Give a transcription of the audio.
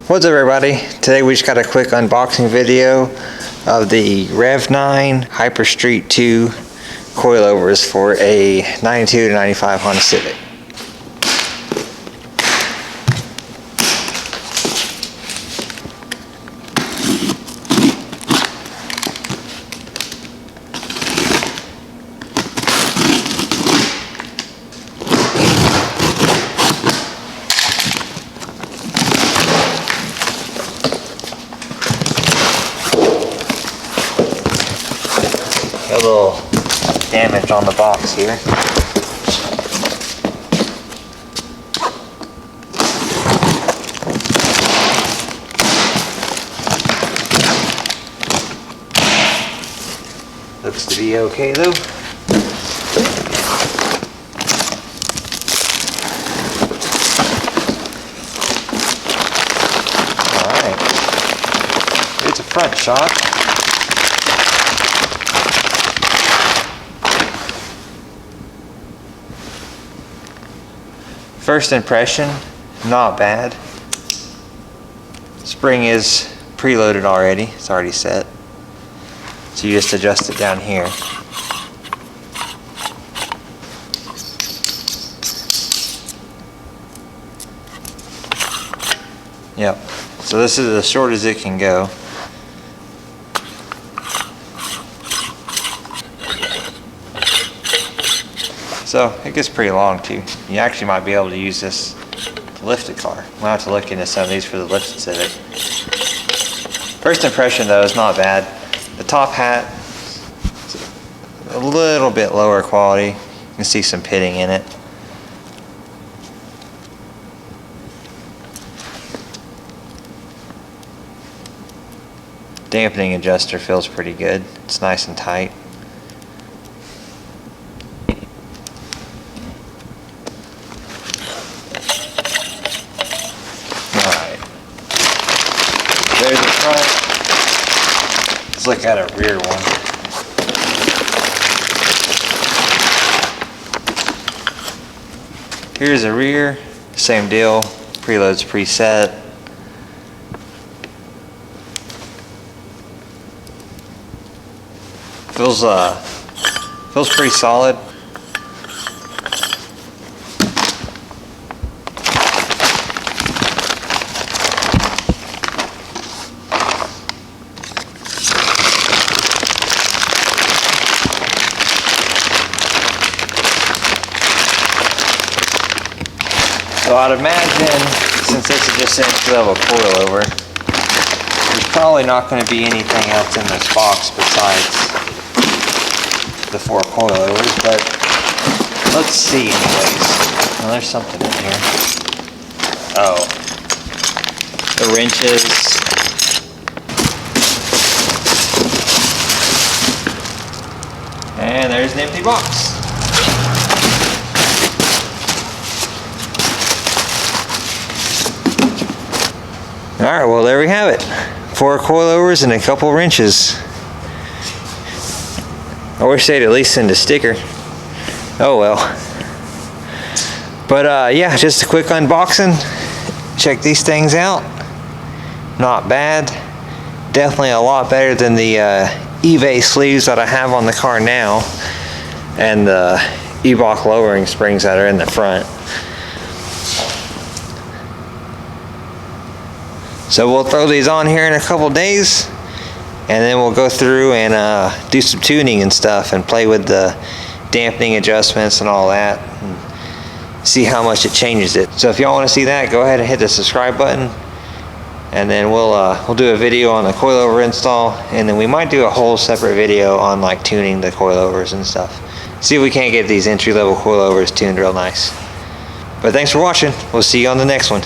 What's up everybody? Today we just got a quick unboxing video of the Rev9 Hyper Street 2 coilovers for a 92 to 95 Honda Civic. A little damage on the box here. Looks to be okay though. Alright. Here's a front shot. First impression, not bad. Spring is preloaded already, it's already set. So you just adjust it down here. Yep, so this is as short as it can go. So it gets pretty long too. You actually might be able to use this to lift a car. We'll have to look into some of these for the lifted Civic. First impression though is not bad. The top hat is a little bit lower quality. You can see some pitting in it. Dampening adjuster feels pretty good. It's nice and tight. There's the front. Let's look at a rear one. Here's a rear, same deal. Preload's preset. Feels pretty solid. So I'd imagine, since this is just an entry-level coilover, there's probably not going to be anything else in this box besides the 4 coilovers, but let's see anyways. Well, there's something in here. Oh, the wrenches. And there's an empty box. Alright, well there we have it. 4 coilovers and a couple wrenches. I wish they'd at least send a sticker. Oh well. But yeah, just a quick unboxing. Check these things out. Not bad. Definitely a lot better than the eBay sleeves that I have on the car now. And the E-block lowering springs that are in the front. So we'll throw these on here in a couple days, and then we'll go through and do some tuning and stuff and play with the dampening adjustments and all that and see how much it changes it. So if y'all want to see that, go ahead and hit the subscribe button, and then we'll do a video on the coilover install, and then we might do a whole separate video on like tuning the coilovers and stuff. See if we can't get these entry-level coilovers tuned real nice. But thanks for watching. We'll see you on the next one.